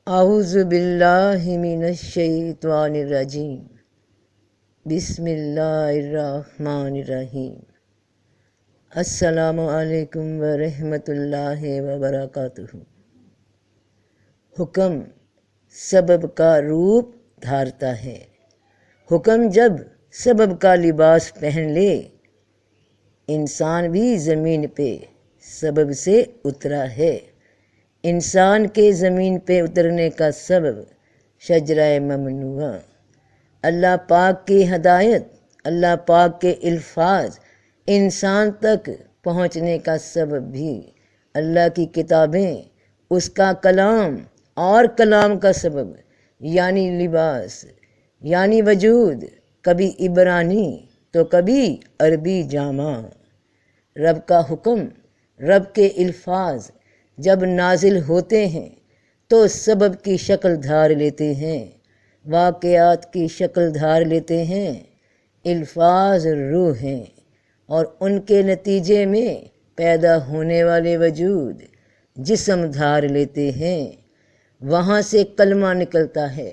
اعوذ باللہ من الشیطان الرجیم، بسم اللہ الرحمن الرحیم۔ السلام علیکم ورحمۃ اللہ وبرکاتہ۔ حکم سبب کا روپ دھارتا ہے۔ حکم جب سبب کا لباس پہن لے، انسان بھی زمین پہ سبب سے اترا ہے۔ انسان کے زمین پہ اترنے کا سبب شجرہ ممنوعہ، اللہ پاک کی ہدایت، اللہ پاک کے الفاظ انسان تک پہنچنے کا سبب بھی اللہ کی کتابیں، اس کا کلام اور کلام کا سبب یعنی لباس، یعنی وجود، کبھی عبرانی تو کبھی عربی جامہ۔ رب کا حکم، رب کے الفاظ جب نازل ہوتے ہیں تو سبب کی شکل دھار لیتے ہیں، واقعات کی شکل دھار لیتے ہیں۔ الفاظ روح ہیں اور ان کے نتیجے میں پیدا ہونے والے وجود جسم دھار لیتے ہیں۔ وہاں سے کلمہ نکلتا ہے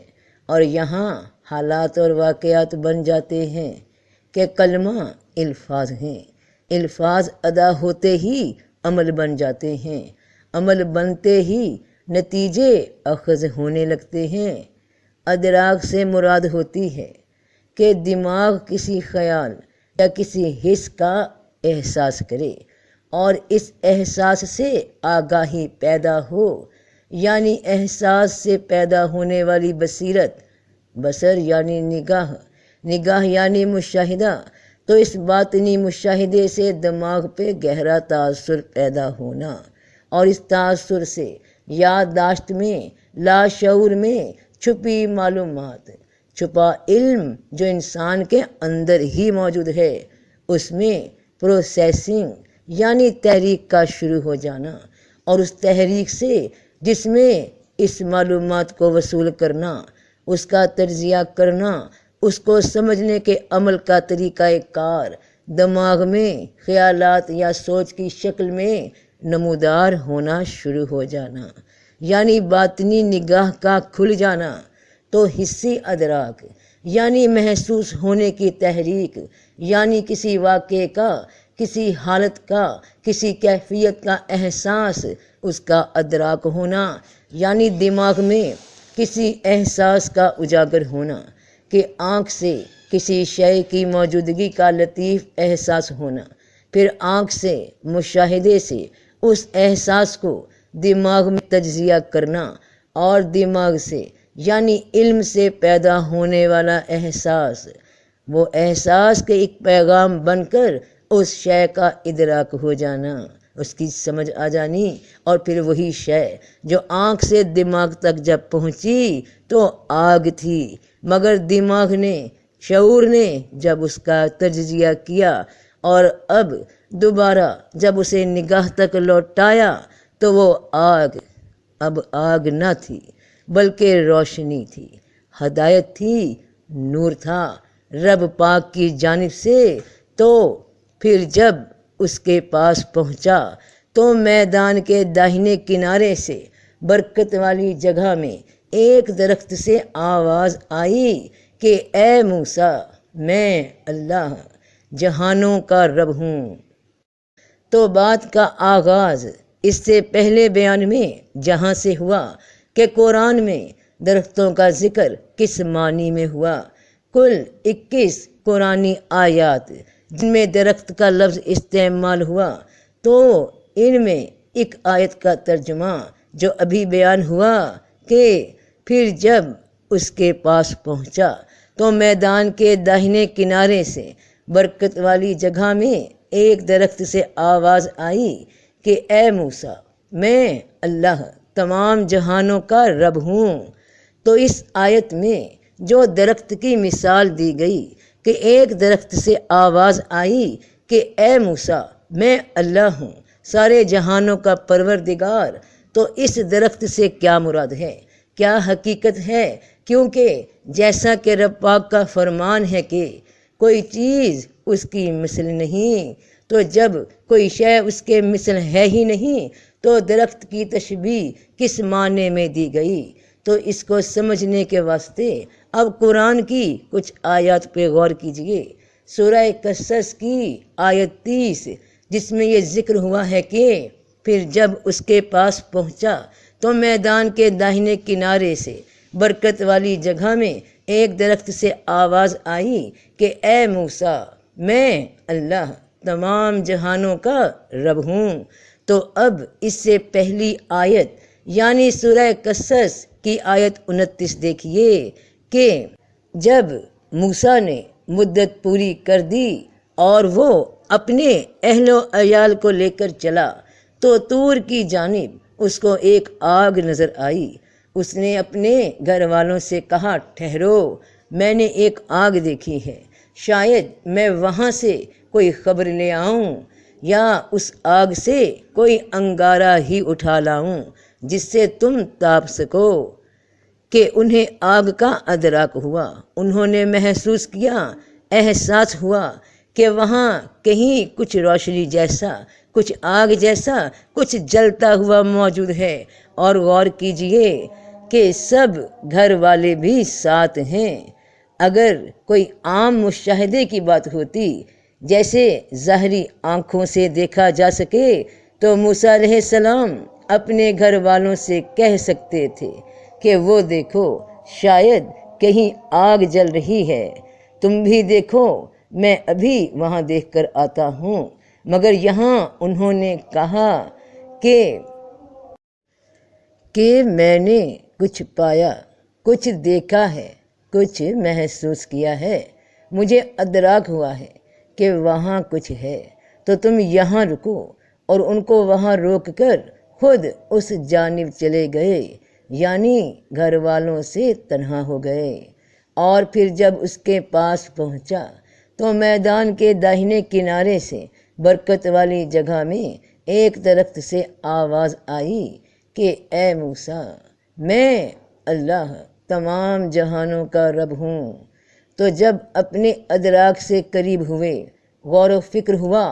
اور یہاں حالات اور واقعات بن جاتے ہیں کہ کلمہ الفاظ ہیں، الفاظ ادا ہوتے ہی عمل بن جاتے ہیں، عمل بنتے ہی نتیجے اخذ ہونے لگتے ہیں۔ ادراک سے مراد ہوتی ہے کہ دماغ کسی خیال یا کسی حس کا احساس کرے اور اس احساس سے آگاہی پیدا ہو، یعنی احساس سے پیدا ہونے والی بصیرت، بصر یعنی نگاہ، نگاہ یعنی مشاہدہ، تو اس باطنی مشاہدے سے دماغ پہ گہرا تاثر پیدا ہونا اور اس تاثر سے یادداشت میں، لاشعور میں چھپی معلومات، چھپا علم جو انسان کے اندر ہی موجود ہے، اس میں پروسیسنگ یعنی تحریک کا شروع ہو جانا، اور اس تحریک سے جس میں اس معلومات کو وصول کرنا، اس کا تجزیہ کرنا، اس کو سمجھنے کے عمل کا طریقہ کار دماغ میں خیالات یا سوچ کی شکل میں نمودار ہونا شروع ہو جانا، یعنی باطنی نگاہ کا کھل جانا۔ تو حسی ادراک یعنی محسوس ہونے کی تحریک، یعنی کسی واقعے کا، کسی حالت کا، کسی کیفیت کا احساس، اس کا ادراک ہونا، یعنی دماغ میں کسی احساس کا اجاگر ہونا، کہ آنکھ سے کسی شے کی موجودگی کا لطیف احساس ہونا، پھر آنکھ سے، مشاہدے سے اس احساس کو دماغ میں تجزیہ کرنا، اور دماغ سے یعنی علم سے پیدا ہونے والا احساس، وہ احساس کے ایک پیغام بن کر اس شے کا ادراک ہو جانا، اس کی سمجھ آ جانی، اور پھر وہی شے جو آنکھ سے دماغ تک جب پہنچی تو آگ تھی، مگر دماغ نے، شعور نے جب اس کا تجزیہ کیا اور اب دوبارہ جب اسے نگاہ تک لوٹایا تو وہ آگ اب آگ نہ تھی بلکہ روشنی تھی، ہدایت تھی، نور تھا رب پاک کی جانب سے۔ تو پھر جب اس کے پاس پہنچا تو میدان کے داہنے کنارے سے برکت والی جگہ میں ایک درخت سے آواز آئی کہ اے موسیٰ، میں اللہ جہانوں کا رب ہوں۔ تو بات کا آغاز اس سے پہلے بیان میں جہاں سے ہوا کہ قرآن میں درختوں کا ذکر کس معنی میں ہوا، کل 21 قرآنی آیات جن میں درخت کا لفظ استعمال ہوا، تو ان میں ایک آیت کا ترجمہ جو ابھی بیان ہوا کہ پھر جب اس کے پاس پہنچا تو میدان کے داہنے کنارے سے برکت والی جگہ میں ایک درخت سے آواز آئی کہ اے موسیٰ، میں اللہ تمام جہانوں کا رب ہوں۔ تو اس آیت میں جو درخت کی مثال دی گئی کہ ایک درخت سے آواز آئی کہ اے موسیٰ، میں اللہ ہوں سارے جہانوں کا پروردگار، تو اس درخت سے کیا مراد ہے، کیا حقیقت ہے؟ کیونکہ جیسا کہ رب پاک کا فرمان ہے کہ کوئی چیز اس کی مثل نہیں، تو جب کوئی شے اس کے مثل ہے ہی نہیں تو درخت کی تشبیہ کس معنی میں دی گئی؟ تو اس کو سمجھنے کے واسطے اب قرآن کی کچھ آیات پہ غور کیجئے۔ سورہ قصص کی آیت 30 جس میں یہ ذکر ہوا ہے کہ پھر جب اس کے پاس پہنچا تو میدان کے داہنے کنارے سے برکت والی جگہ میں ایک درخت سے آواز آئی کہ اے موسیٰ، میں اللہ تمام جہانوں کا رب ہوں۔ تو اب اس سے پہلی آیت یعنی سورہ قصص کی آیت 29 دیکھیے کہ جب موسیٰ نے مدت پوری کر دی اور وہ اپنے اہل و عیال کو لے کر چلا تو طور کی جانب اس کو ایک آگ نظر آئی۔ اس نے اپنے گھر والوں سے کہا، ٹھہرو، میں نے ایک آگ دیکھی ہے، شاید میں وہاں سے کوئی خبر لے آؤں یا اس آگ سے کوئی انگارہ ہی اٹھا لاؤں جس سے تم تاپ سکو۔ کہ انہیں آگ کا ادراک ہوا، انہوں نے محسوس کیا، احساس ہوا کہ وہاں کہیں کچھ روشنی جیسا، کچھ آگ جیسا کچھ جلتا ہوا موجود ہے۔ اور غور کیجئے کہ سب گھر والے بھی ساتھ ہیں۔ اگر کوئی عام مشاہدے کی بات ہوتی جیسے ظاہری آنکھوں سے دیکھا جا سکے تو موسیٰ علیہ السلام اپنے گھر والوں سے کہہ سکتے تھے کہ وہ دیکھو، شاید کہیں آگ جل رہی ہے، تم بھی دیکھو، میں ابھی وہاں دیکھ کر آتا ہوں۔ مگر یہاں انہوں نے کہا کہ میں نے کچھ پایا، کچھ دیکھا ہے، کچھ محسوس کیا ہے، مجھے ادراک ہوا ہے کہ وہاں کچھ ہے، تو تم یہاں رکو۔ اور ان کو وہاں روک کر خود اس جانب چلے گئے، یعنی گھر والوں سے تنہا ہو گئے۔ اور پھر جب اس کے پاس پہنچا تو میدان کے داہنے کنارے سے برکت والی جگہ میں ایک درخت سے آواز آئی کہ اے موسیٰ، میں اللہ تمام جہانوں کا رب ہوں۔ تو جب اپنے ادراک سے قریب ہوئے، غور و فکر ہوا،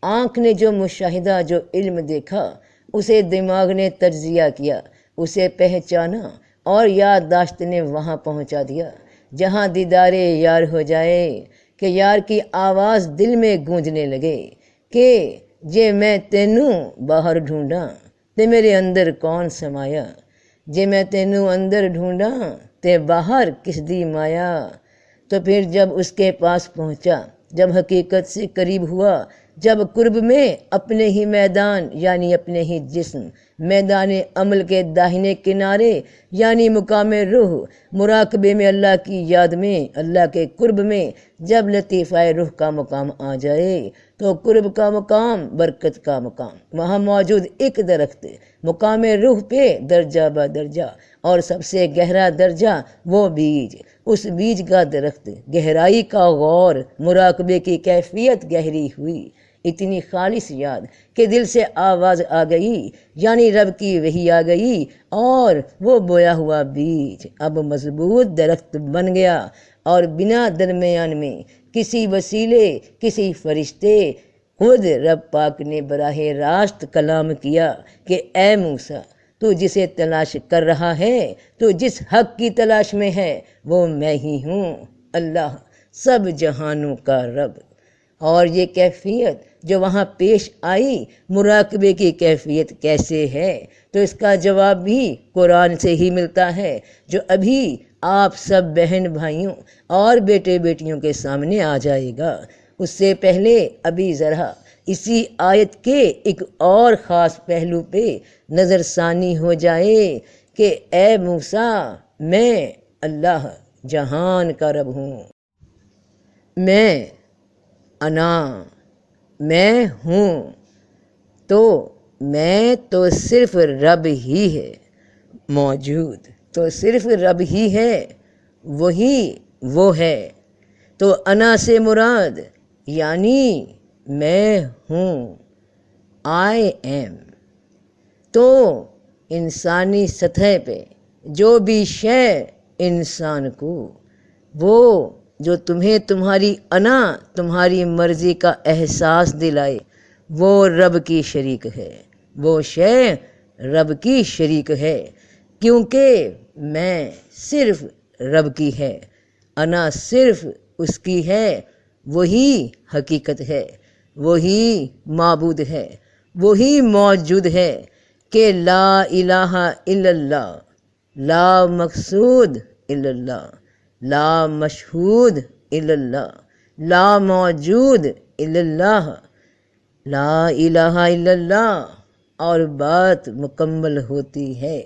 آنکھ نے جو مشاہدہ، جو علم دیکھا اسے دماغ نے تجزیہ کیا، اسے پہچانا اور یادداشت نے وہاں پہنچا دیا جہاں دیدار یار ہو جائے کہ یار کی آواز دل میں گونجنے لگے کہ جے میں تینوں باہر ڈھونڈاں تے میرے اندر کون سمایا، جے میں تینوں اندر ڈھونڈاں تے باہر کس دی مایا۔ تو پھر جب اس کے پاس پہنچا، جب حقیقت سے قریب ہوا، جب قرب میں اپنے ہی میدان یعنی اپنے ہی جسم، میدان عمل کے داہنے کنارے یعنی مقام روح، مراقبے میں، اللہ کی یاد میں، اللہ کے قرب میں جب لطیفہ روح کا مقام آ جائے تو قرب کا مقام، برکت کا مقام، وہاں موجود ایک درخت مقام روح پہ درجہ با درجہ، اور سب سے گہرا درجہ وہ بیج، اس بیج کا درخت، گہرائی کا غور، مراقبے کی کیفیت گہری ہوئی، اتنی خالص یاد کہ دل سے آواز آ گئی، یعنی رب کی وحی آ گئی، اور وہ بویا ہوا بیج اب مضبوط درخت بن گیا، اور بنا درمیان میں کسی وسیلے، کسی فرشتے، خود رب پاک نے براہ راست کلام کیا کہ اے موسیٰ، تو جسے تلاش کر رہا ہے، تو جس حق کی تلاش میں ہے، وہ میں ہی ہوں، اللہ سب جہانوں کا رب۔ اور یہ کیفیت جو وہاں پیش آئی، مراقبے کی کیفیت کیسے ہے، تو اس کا جواب بھی قرآن سے ہی ملتا ہے جو ابھی آپ سب بہن بھائیوں اور بیٹے بیٹیوں کے سامنے آ جائے گا۔ اس سے پہلے ابھی ذرا اسی آیت کے ایک اور خاص پہلو پہ نظر ثانی ہو جائے کہ اے موسیٰ، میں اللہ جہان کا رب ہوں، میں ہوں، تو میں تو صرف رب ہی ہے موجود، تو صرف رب ہی ہے، وہی وہ ہے۔ تو انا سے مراد یعنی میں ہوں، آئی ایم۔ تو انسانی سطح پہ جو بھی شے انسان کو، وہ جو تمہیں تمہاری انا، تمہاری مرضی کا احساس دلائے، وہ رب کی شریک ہے، وہ شے رب کی شریک ہے، کیونکہ میں صرف رب کی ہے، انا صرف اس کی ہے، وہی حقیقت ہے، وہی معبود ہے، وہی موجود ہے کہ لا الہ الا اللہ، لا مقصود الا اللہ، لا مشہود الا اللہ، لا موجود الا اللہ، لا الہ الا اللہ۔ اور بات مکمل ہوتی ہے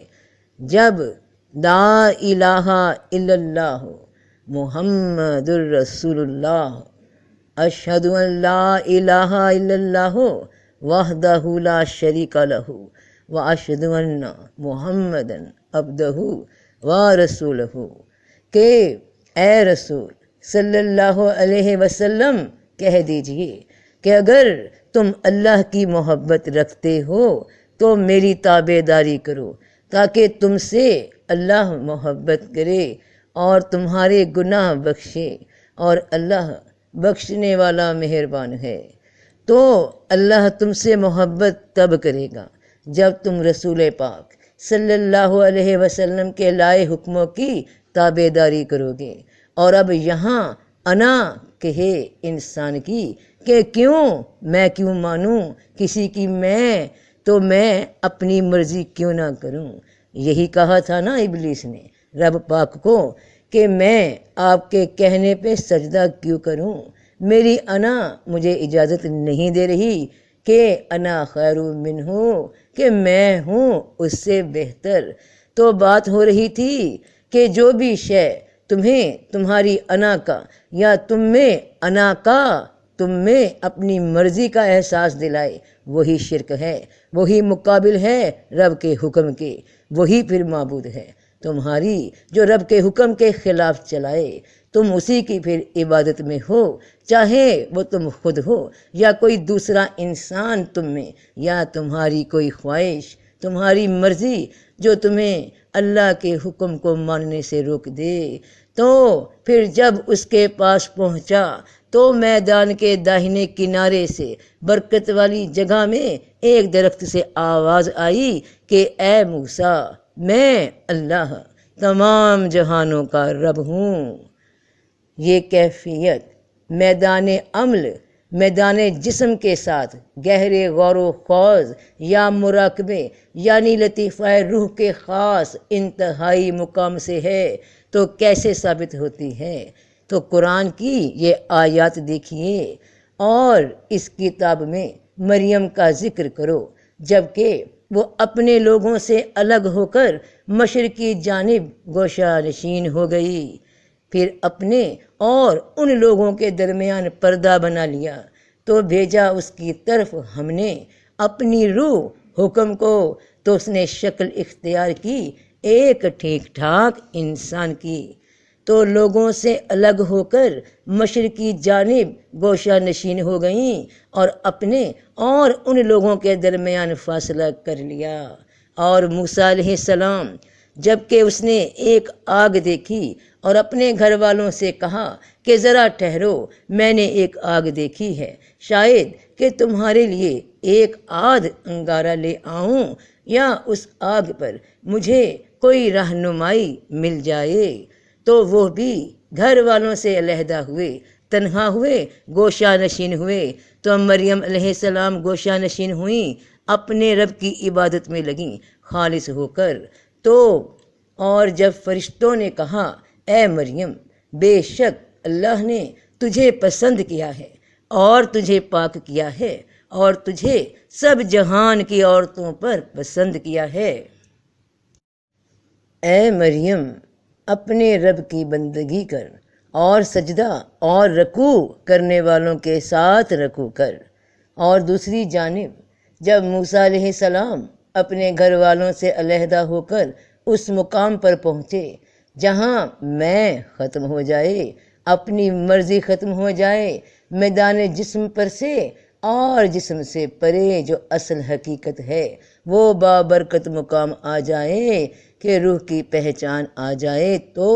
جب لا الہ الا اللہ محمد الرسول اللہ، اشہد ان لا الہ الا اللہ وحدہ لا شریک لہ واشہد ان محمد عبدہ ورسولہ، کہ اے رسول صلی اللہ علیہ وسلم کہہ دیجئے کہ اگر تم اللہ کی محبت رکھتے ہو تو میری تابع داری کرو، تاکہ تم سے اللہ محبت کرے اور تمہارے گناہ بخشے، اور اللہ بخشنے والا مہربان ہے۔ تو اللہ تم سے محبت تب کرے گا جب تم رسول پاک صلی اللہ علیہ وسلم کے لائے حکموں کی تابع داری کرو گے۔ اور اب یہاں انا کہے انسان کی کہ میں کیوں مانوں کسی کی، تو میں اپنی مرضی کیوں نہ کروں۔ یہی کہا تھا نا ابلیس نے رب پاک کو کہ میں آپ کے کہنے پہ سجدہ کیوں کروں، میری انا مجھے اجازت نہیں دے رہی کہ انا خیر منہ، کہ میں ہوں اس سے بہتر۔ تو بات ہو رہی تھی کہ جو بھی شے تمہیں تمہاری انا کا یا تم میں انا کا، تم میں اپنی مرضی کا احساس دلائے، وہی شرک ہے، وہی مقابل ہے رب کے حکم کے، وہی پھر معبود ہے تمہاری جو رب کے حکم کے خلاف چلائے۔ تم اسی کی پھر عبادت میں ہو، چاہے وہ تم خود ہو یا کوئی دوسرا انسان تم میں، یا تمہاری کوئی خواہش، تمہاری مرضی جو تمہیں اللہ کے حکم کو ماننے سے روک دے۔ تو پھر جب اس کے پاس پہنچا تو میدان کے داہنے کنارے سے برکت والی جگہ میں ایک درخت سے آواز آئی کہ اے موسیٰ، میں اللہ تمام جہانوں کا رب ہوں۔ یہ کیفیت میدان عمل، میدان جسم کے ساتھ گہرے غور و خوض یا مراقبے یعنی لطیفہ روح کے خاص انتہائی مقام سے ہے، تو کیسے ثابت ہوتی ہے؟ تو قرآن کی یہ آیات دیکھیے اور اس کتاب میں مریم کا ذکر کرو، جبکہ وہ اپنے لوگوں سے الگ ہو کر مشرقی جانب گوشہ نشین ہو گئی، پھر اپنے اور ان لوگوں کے درمیان پردہ بنا لیا، تو بھیجا اس کی طرف ہم نے اپنی روح حکم کو، تو اس نے شکل اختیار کی ایک ٹھیک ٹھاک انسان کی، تو لوگوں سے الگ ہو کر مشرقی جانب گوشہ نشین ہو گئیں اور اپنے اور ان لوگوں کے درمیان فاصلہ کر لیا۔ اور موسیٰ علیہ السلام جب کہ اس نے ایک آگ دیکھی اور اپنے گھر والوں سے کہا کہ ذرا ٹھہرو، میں نے ایک آگ دیکھی ہے، شاید کہ تمہارے لیے ایک آدھ انگارہ لے آؤں یا اس آگ پر مجھے کوئی رہنمائی مل جائے۔ تو وہ بھی گھر والوں سے علیحدہ ہوئے، تنہا ہوئے، گوشہ نشین ہوئے۔ تو مریم علیہ السلام گوشہ نشین ہوئیں، اپنے رب کی عبادت میں لگیں خالص ہو کر۔ تو اور جب فرشتوں نے کہا اے مریم، بے شک اللہ نے تجھے پسند کیا ہے اور تجھے پاک کیا ہے اور تجھے سب جہان کی عورتوں پر پسند کیا ہے۔ اے مریم، اپنے رب کی بندگی کر اور سجدہ اور رکوع کرنے والوں کے ساتھ رکوع کر۔ اور دوسری جانب جب موسیٰ علیہ السلام اپنے گھر والوں سے علیحدہ ہو کر اس مقام پر پہنچے جہاں میں ختم ہو جائے، اپنی مرضی ختم ہو جائے، میدان جسم پر سے اور جسم سے پرے جو اصل حقیقت ہے وہ بابرکت مقام آ جائے کہ روح کی پہچان آ جائے، تو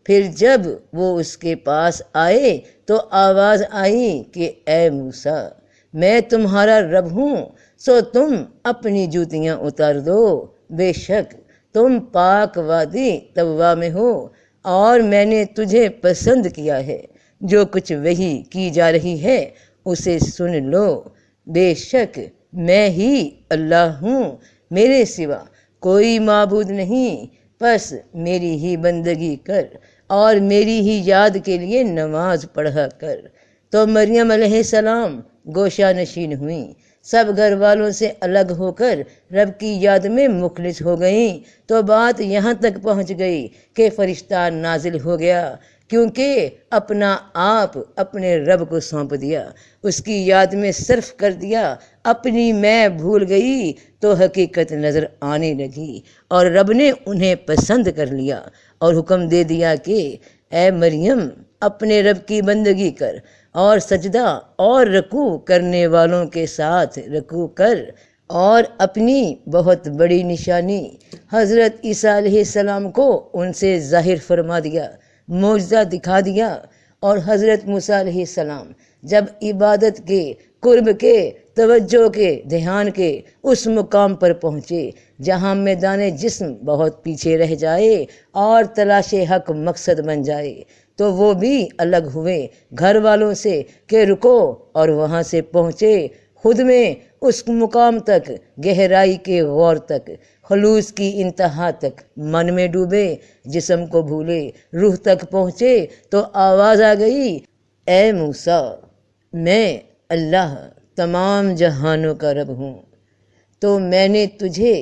پھر جب وہ اس کے پاس آئے تو آواز آئی کہ اے موسیٰ، میں تمہارا رب ہوں، سو تم اپنی جوتیاں اتار دو، بے شک تم پاک وادی طوا میں ہو اور میں نے تجھے پسند کیا ہے، جو کچھ وحی کی جا رہی ہے اسے سن لو، بے شک میں ہی اللہ ہوں، میرے سوا کوئی معبود نہیں، پس میری ہی بندگی کر اور میری ہی یاد کے لیے نماز پڑھا کر۔ تو مریم علیہ السلام گوشہ نشین ہوئیں، سب گھر والوں سے الگ ہو کر رب کی یاد میں مخلص ہو گئیں۔ تو بات یہاں تک پہنچ گئی کہ فرشتہ نازل ہو گیا، کیونکہ اپنا آپ اپنے رب کو سونپ دیا، اس کی یاد میں صرف کر دیا، اپنی میں بھول گئی تو حقیقت نظر آنے لگی، اور رب نے انہیں پسند کر لیا اور حکم دے دیا کہ اے مریم اپنے رب کی بندگی کر اور سجدہ اور رکوع کرنے والوں کے ساتھ رکوع کر، اور اپنی بہت بڑی نشانی حضرت عیسیٰ علیہ السلام کو ان سے ظاہر فرما دیا، معجزہ دکھا دیا۔ اور حضرت موسیٰ علیہ السلام جب عبادت کے، قرب کے، توجہ کے، دھیان کے اس مقام پر پہنچے جہاں میدان جسم بہت پیچھے رہ جائے اور تلاش حق مقصد بن جائے، تو وہ بھی الگ ہوئے گھر والوں سے کہ رکو، اور وہاں سے پہنچے خود میں اس مقام تک، گہرائی کے غور تک، خلوص کی انتہا تک، من میں ڈوبے، جسم کو بھولے، روح تک پہنچے تو آواز آ گئی، اے موسیٰ میں اللہ تمام جہانوں کا رب ہوں، تو میں نے تجھے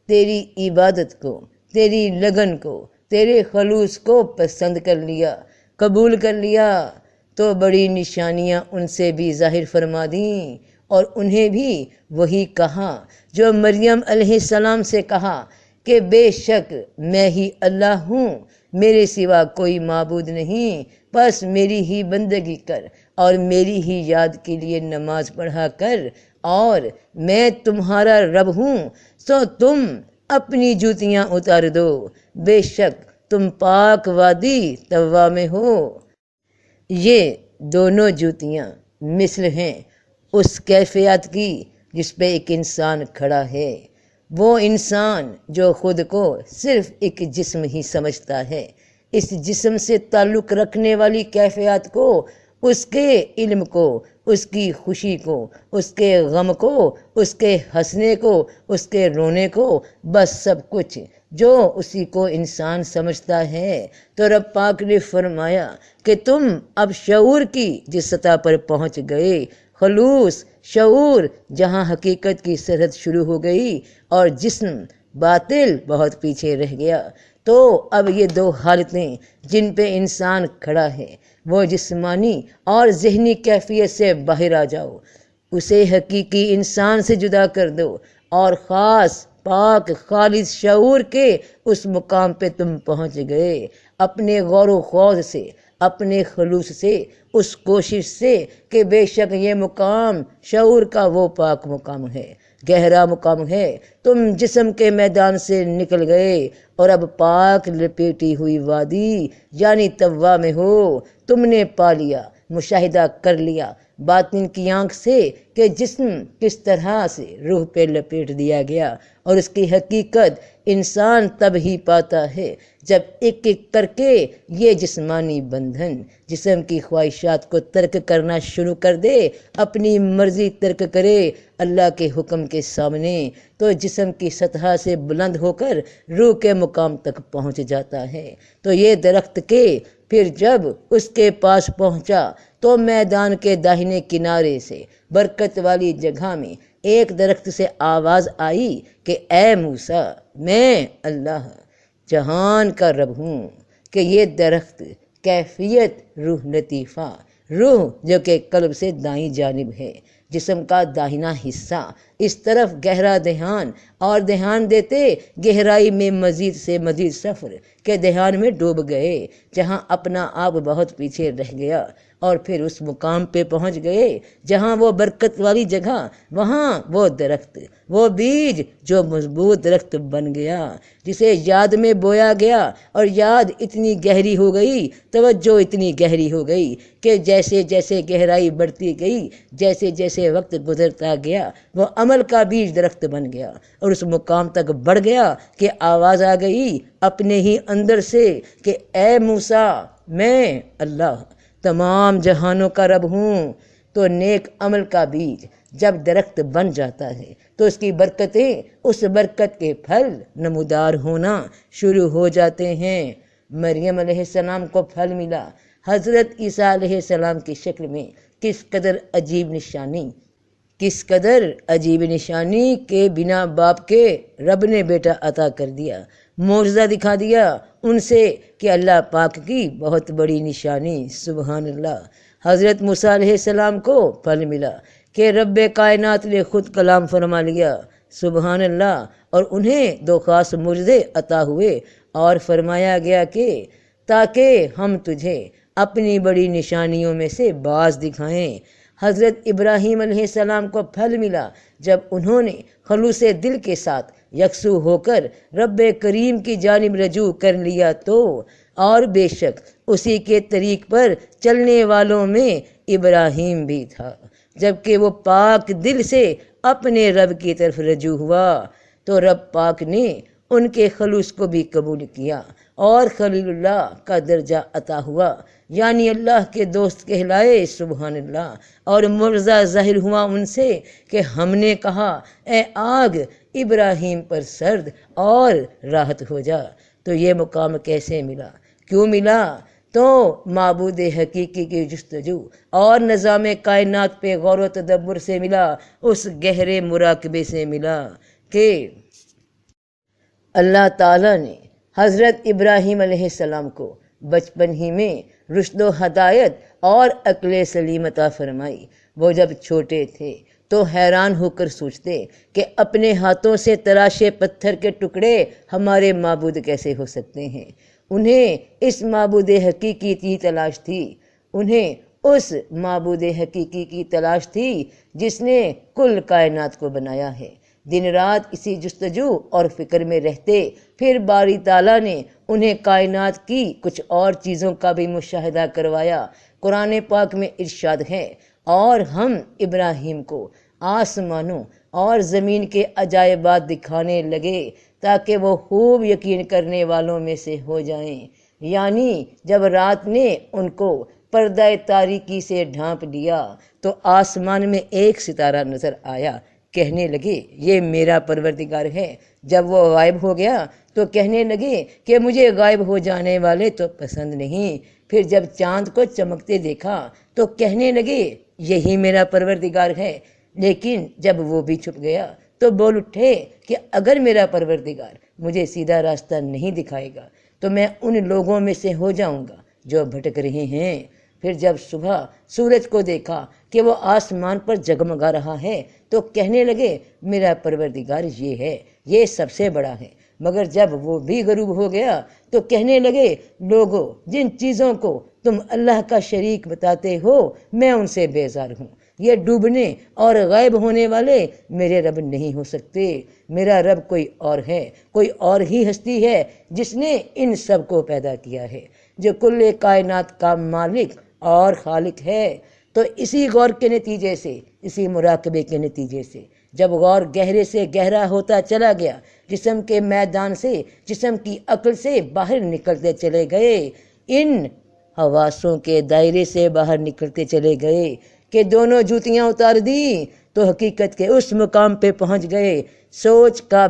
تیری عبادت کو، تیری لگن کو، تیرے خلوص کو پسند کر لیا، قبول کر لیا۔ تو بڑی نشانیاں ان سے بھی ظاہر فرما دیں، اور انہیں بھی وہی کہا جو مریم علیہ السلام سے کہا کہ بے شک میں ہی اللہ ہوں، میرے سوا کوئی معبود نہیں، بس میری ہی بندگی کر اور میری ہی یاد کے لیے نماز پڑھا کر، اور میں تمہارا رب ہوں، سو تم اپنی جوتیاں اتار دو، بے شک تم پاک وادی طوا میں ہو۔ یہ دونوں جوتیاں مثل ہیں اس کیفیت کی جس پہ ایک انسان کھڑا ہے، وہ انسان جو خود کو صرف ایک جسم ہی سمجھتا ہے، اس جسم سے تعلق رکھنے والی کیفیت کو، اس کے علم کو، اس کی خوشی کو، اس کے غم کو، اس کے ہنسنے کو، اس کے رونے کو، بس سب کچھ جو اسی کو انسان سمجھتا ہے۔ تو رب پاک نے فرمایا کہ تم اب شعور کی جس سطح پر پہنچ گئے، خلوص شعور جہاں حقیقت کی سرحد شروع ہو گئی اور جسم باطل بہت پیچھے رہ گیا، تو اب یہ دو حالتیں جن پہ انسان کھڑا ہے، وہ جسمانی اور ذہنی کیفیت سے باہر آ جاؤ، اسے حقیقی انسان سے جدا کر دو، اور خاص پاک خالص شعور کے اس مقام پہ تم پہنچ گئے، اپنے غور و خوض سے، اپنے خلوص سے، اس کوشش سے کہ بے شک یہ مقام شعور کا وہ پاک مقام ہے، گہرا مقام ہے۔ تم جسم کے میدان سے نکل گئے اور اب پاک لپیٹی ہوئی وادی یعنی طوا میں ہو، تم نے پا لیا، مشاہدہ کر لیا باطن کی آنکھ سے کہ جسم کس طرح سے روح پہ لپیٹ دیا گیا، اور اس کی حقیقت انسان تب ہی پاتا ہے جب ایک ایک کر کے یہ جسمانی بندھن، جسم کی خواہشات کو ترک کرنا شروع کر دے، اپنی مرضی ترک کرے اللہ کے حکم کے سامنے، تو جسم کی سطح سے بلند ہو کر روح کے مقام تک پہنچ جاتا ہے۔ تو یہ درخت کے پھر جب اس کے پاس پہنچا تو میدان کے داہنے کنارے سے برکت والی جگہ میں ایک درخت سے آواز آئی کہ اے موسیٰ میں اللہ جہان کا رب ہوں، کہ یہ درخت کیفیت روح لطیفہ، روح جو کہ قلب سے دائیں جانب ہے، جسم کا داہنا حصہ، اس طرف گہرا دھیان، اور دھیان دیتے گہرائی میں مزید سے مزید سفر کے دھیان میں ڈوب گئے جہاں اپنا آپ بہت پیچھے رہ گیا، اور پھر اس مقام پہ پہنچ گئے جہاں وہ برکت والی جگہ، وہاں وہ درخت، وہ بیج جو مضبوط درخت بن گیا، جسے یاد میں بویا گیا، اور یاد اتنی گہری ہو گئی، توجہ اتنی گہری ہو گئی کہ جیسے جیسے گہرائی بڑھتی گئی، جیسے جیسے وقت گزرتا گیا، وہ عمل کا بیج درخت بن گیا اور اس مقام تک بڑھ گیا کہ آواز آ گئی اپنے ہی اندر سے کہ اے موسیٰ، میں اللہ تمام جہانوں کا رب ہوں۔ تو نیک عمل کا بیج جب درخت بن جاتا ہے تو اس کی برکتیں، اس برکت کے پھل نمودار ہونا شروع ہو جاتے ہیں۔ مریم علیہ السلام کو پھل ملا حضرت عیسیٰ علیہ السلام کی شکل میں، کس قدر عجیب نشانی، کس قدر عجیب نشانی کہ بنا باپ کے رب نے بیٹا عطا کر دیا، معجزہ دکھا دیا ان سے کہ اللہ پاک کی بہت بڑی نشانی، سبحان اللہ۔ حضرت موسیٰ علیہ السلام کو پھل ملا کہ رب کائنات نے خود کلام فرما لیا، سبحان اللہ، اور انہیں دو خاص معجزے عطا ہوئے اور فرمایا گیا کہ تاکہ ہم تجھے اپنی بڑی نشانیوں میں سے بعض دکھائیں۔ حضرت ابراہیم علیہ السلام کو پھل ملا جب انہوں نے خلوص دل کے ساتھ یکسو ہو کر رب کریم کی جانب رجوع کر لیا تو، اور بے شک اسی کے طریق پر چلنے والوں میں ابراہیم بھی تھا، جبکہ وہ پاک دل سے اپنے رب کی طرف رجوع ہوا تو رب پاک نے ان کے خلوص کو بھی قبول کیا اور خلیل اللہ کا درجہ عطا ہوا، یعنی اللہ کے دوست کہلائے، سبحان اللہ۔ اور معجزہ ظاہر ہوا ان سے کہ ہم نے کہا اے آگ ابراہیم پر سرد اور راحت ہو جا۔ تو یہ مقام کیسے ملا، کیوں ملا؟ تو معبود حقیقی کی جستجو اور نظام کائنات پہ غور و تدبر سے ملا، اس گہرے مراقبے سے ملا کہ اللہ تعالیٰ نے حضرت ابراہیم علیہ السلام کو بچپن ہی میں رشد و ہدایت اور عقل سلیم عطا فرمائی۔ وہ جب چھوٹے تھے تو حیران ہو کر سوچتے کہ اپنے ہاتھوں سے تراشے پتھر کے ٹکڑے ہمارے معبود کیسے ہو سکتے ہیں۔ انہیں اس معبود حقیقی کی تلاش تھی، انہیں اس معبود حقیقی کی تلاش تھی جس نے کل کائنات کو بنایا ہے۔ دن رات اسی جستجو اور فکر میں رہتے، پھر باری تعالیٰ نے انہیں کائنات کی کچھ اور چیزوں کا بھی مشاہدہ کروایا۔ قرآن پاک میں ارشاد ہے، اور ہم ابراہیم کو آسمانوں اور زمین کے عجائبات دکھانے لگے تاکہ وہ خوب یقین کرنے والوں میں سے ہو جائیں۔ یعنی جب رات نے ان کو پردہ تاریکی سے ڈھانپ لیا تو آسمان میں ایک ستارہ نظر آیا، کہنے لگے یہ میرا پروردگار ہے۔ جب وہ غائب ہو گیا تو کہنے لگے کہ مجھے غائب ہو جانے والے تو پسند نہیں۔ پھر جب چاند کو چمکتے دیکھا تو کہنے لگے یہی میرا پروردگار ہے۔ لیکن جب وہ بھی چھپ گیا تو بول اٹھے کہ اگر میرا پروردگار مجھے سیدھا راستہ نہیں دکھائے گا تو میں ان لوگوں میں سے ہو جاؤں گا جو بھٹک رہے ہیں۔ پھر جب صبح سورج کو دیکھا کہ وہ آسمان پر جگمگا رہا ہے تو کہنے لگے میرا پروردگار یہ ہے، یہ سب سے بڑا ہے۔ مگر جب وہ بھی غروب ہو گیا تو کہنے لگے لوگو، جن چیزوں کو تم اللہ کا شریک بتاتے ہو میں ان سے بیزار ہوں۔ یہ ڈوبنے اور غائب ہونے والے میرے رب نہیں ہو سکتے۔ میرا رب کوئی اور ہے، کوئی اور ہی ہستی ہے جس نے ان سب کو پیدا کیا ہے، جو کل کائنات کا مالک اور خالق ہے۔ تو اسی غور کے نتیجے سے، اسی مراقبے کے نتیجے سے جب غور گہرے سے گہرا ہوتا چلا گیا، جسم کے میدان سے، جسم کی عقل سے باہر نکلتے چلے گئے، ان حواسوں کے دائرے سے باہر نکلتے چلے گئے کہ دونوں جوتیاں اتار دی تو حقیقت کے اس مقام پہ پہنچ گئے۔ سوچ کا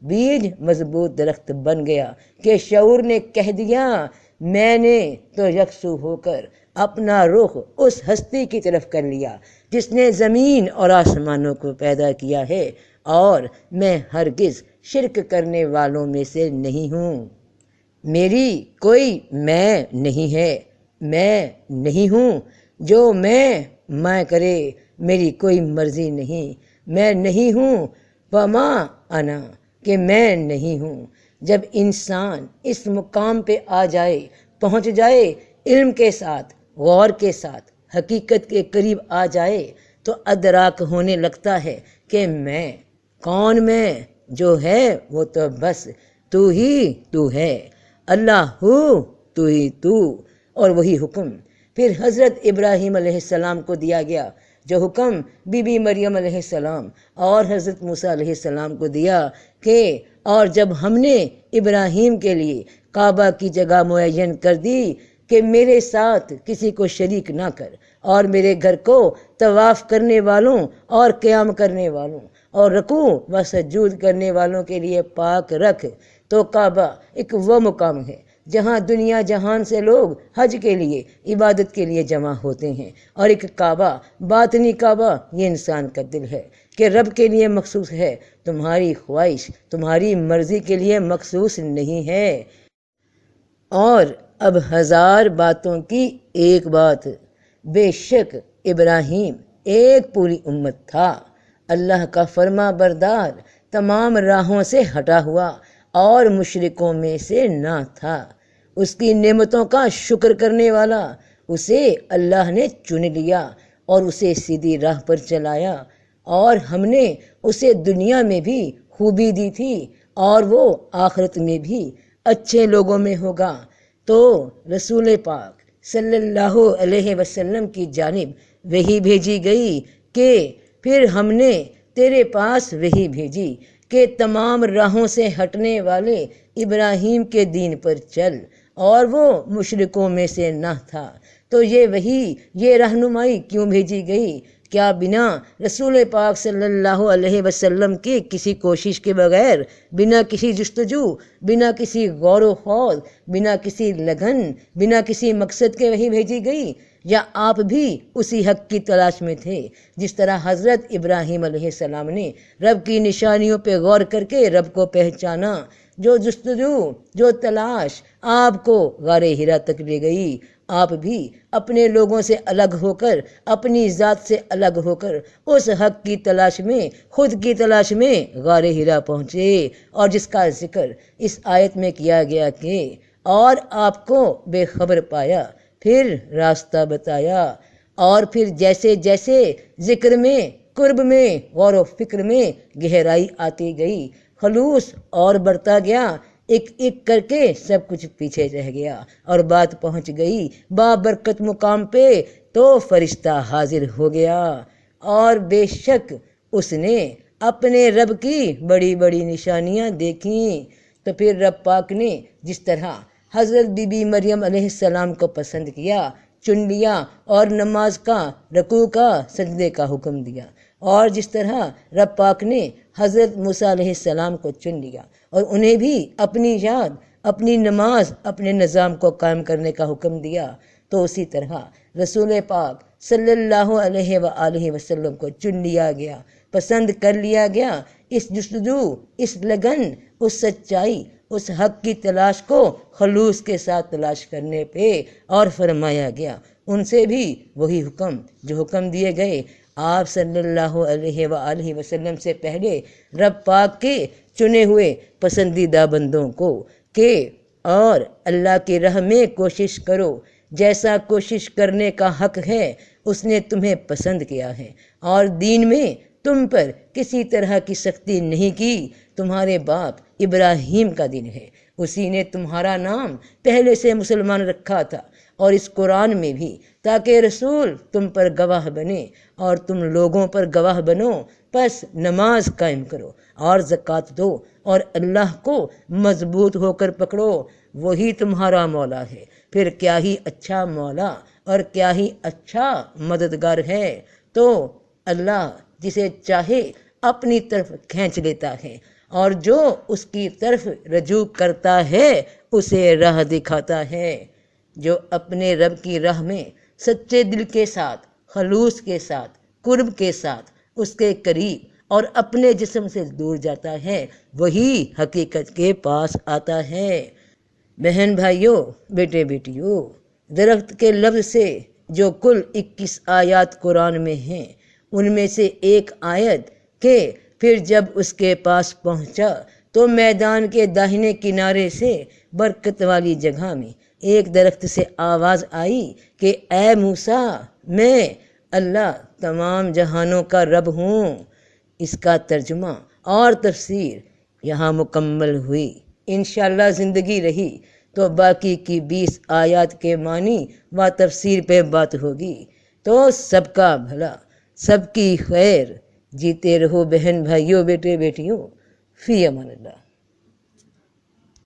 بیج مضبوط درخت بن گیا کہ شعور نے کہہ دیا میں نے تو یکسو ہو کر اپنا رخ اس ہستی کی طرف کر لیا جس نے زمین اور آسمانوں کو پیدا کیا ہے، اور میں ہرگز شرک کرنے والوں میں سے نہیں ہوں۔ میری کوئی میں نہیں ہے، میں نہیں ہوں جو میں کرے، میری کوئی مرضی نہیں، میں نہیں ہوں وما انا کہ میں نہیں ہوں۔ جب انسان اس مقام پہ آ جائے، پہنچ جائے علم کے ساتھ غور کے ساتھ حقیقت کے قریب آ جائے تو ادراک ہونے لگتا ہے کہ میں کون، میں جو ہے وہ تو بس تو ہی تو ہے، اللہ ہو تو ہی تو، اور وہی حکم پھر حضرت ابراہیم علیہ السلام کو دیا گیا، جو حکم بی بی مریم علیہ السلام اور حضرت موسیٰ علیہ السلام کو دیا کہ اور جب ہم نے ابراہیم کے لیے کعبہ کی جگہ معین کر دی کہ میرے ساتھ کسی کو شریک نہ کر، اور میرے گھر کو طواف کرنے والوں اور قیام کرنے والوں اور رکوع و سجود کرنے والوں کے لیے پاک رکھ، تو کعبہ ایک وہ مقام ہے جہاں دنیا جہان سے لوگ حج کے لیے عبادت کے لیے جمع ہوتے ہیں، اور ایک کعبہ باطنی کعبہ یہ انسان کا دل ہے کہ رب کے لیے مخصوص ہے، تمہاری خواہش تمہاری مرضی کے لیے مخصوص نہیں ہے۔ اور اب ہزار باتوں کی ایک بات، بے شک ابراہیم ایک پوری امت تھا، اللہ کا فرما بردار، تمام راہوں سے ہٹا ہوا اور مشرکوں میں سے نہ تھا، اس کی نعمتوں کا شکر کرنے والا، اسے اللہ نے چن لیا اور اسے سیدھی راہ پر چلایا، اور ہم نے اسے دنیا میں بھی خوبی دی تھی اور وہ آخرت میں بھی اچھے لوگوں میں ہوگا۔ تو رسول پاک صلی اللہ علیہ وسلم کی جانب وحی بھیجی گئی کہ پھر ہم نے تیرے پاس وحی بھیجی کہ تمام راہوں سے ہٹنے والے ابراہیم کے دین پر چل، اور وہ مشرکوں میں سے نہ تھا، تو یہ وحی یہ رہنمائی کیوں بھیجی گئی؟ کیا بنا رسول پاک صلی اللہ علیہ وسلم کی کسی کوشش کے بغیر، بنا کسی جستجو، بنا کسی غور و خوض، بنا کسی لگن، بنا کسی مقصد کے وحی بھیجی گئی؟ یا آپ بھی اسی حق کی تلاش میں تھے جس طرح حضرت ابراہیم علیہ السلام نے رب کی نشانیوں پہ غور کر کے رب کو پہچانا؟ جو جستجو، جو تلاش آپ کو غار ہرا تک لے گئی، آپ بھی اپنے لوگوں سے الگ ہو کر، اپنی ذات سے الگ ہو کر اس حق کی تلاش میں، خود کی تلاش میں غار ہرا پہنچے، اور جس کا ذکر اس آیت میں کیا گیا کہ اور آپ کو بے خبر پایا پھر راستہ بتایا، اور پھر جیسے جیسے ذکر میں، قرب میں، غور و فکر میں گہرائی آتی گئی، خلوص اور بڑھتا گیا، ایک ایک کر کے سب کچھ پیچھے رہ گیا، اور بات پہنچ گئی بابرکت مقام پہ، تو فرشتہ حاضر ہو گیا، اور بے شک اس نے اپنے رب کی بڑی بڑی نشانیاں دیکھیں۔ تو پھر رب پاک نے جس طرح حضرت بی بی مریم علیہ السلام کو پسند کیا، چن لیا، اور نماز کا، رکوع کا، سجدے کا حکم دیا، اور جس طرح رب پاک نے حضرت موسیٰ علیہ السلام کو چن لیا اور انہیں بھی اپنی یاد، اپنی نماز، اپنے نظام کو قائم کرنے کا حکم دیا، تو اسی طرح رسول پاک صلی اللہ علیہ وآلہ وسلم کو چن لیا گیا، پسند کر لیا گیا، اس جستجو، اس لگن، اس سچائی، اس حق کی تلاش کو خلوص کے ساتھ تلاش کرنے پہ، اور فرمایا گیا ان سے بھی وہی حکم جو حکم دیے گئے آپ صلی اللہ علیہ وآلہ وسلم سے پہلے رب پاک کے چنے ہوئے پسندیدہ بندوں کو، کہ اور اللہ کی راہ میں کوشش کرو، جیسا کوشش کرنے کا حق ہے اس نے تمہیں پسند کیا ہے، اور دین میں تم پر کسی طرح کی سختی نہیں کی، تمہارے باپ ابراہیم کا دین ہے، اسی نے تمہارا نام پہلے سے مسلمان رکھا تھا، اور اس قرآن میں بھی تاکہ رسول تم پر گواہ بنے اور تم لوگوں پر گواہ بنو، پس نماز قائم کرو اور زکوٰۃ دو، اور اللہ کو مضبوط ہو کر پکڑو، وہی تمہارا مولا ہے، پھر کیا ہی اچھا مولا اور کیا ہی اچھا مددگار ہے۔ تو اللہ جسے چاہے اپنی طرف کھینچ لیتا ہے، اور جو اس کی طرف رجوع کرتا ہے اسے راہ دکھاتا ہے۔ جو اپنے رب کی راہ میں سچے دل کے ساتھ، خلوص کے ساتھ، قرب کے ساتھ اس کے قریب اور اپنے جسم سے دور جاتا ہے، وہی حقیقت کے پاس آتا ہے۔ بہن بھائیوں، بیٹے بیٹیوں، درخت کے لفظ سے جو کل 21 آیات قرآن میں ہیں، ان میں سے ایک آیت کہ پھر جب اس کے پاس پہنچا تو میدان کے داہنے کنارے سے برکت والی جگہ میں ایک درخت سے آواز آئی کہ اے موسیٰ، میں اللہ تمام جہانوں کا رب ہوں۔ اس کا ترجمہ اور تفسیر یہاں مکمل ہوئی۔ انشاءاللہ زندگی رہی تو باقی کی 20 آیات کے معنی و تفسیر پہ بات ہوگی۔ تو سب کا بھلا، سب کی خیر، جیتے رہو بہن بھائیوں، بیٹے بیٹیوں، فی امان اللہ۔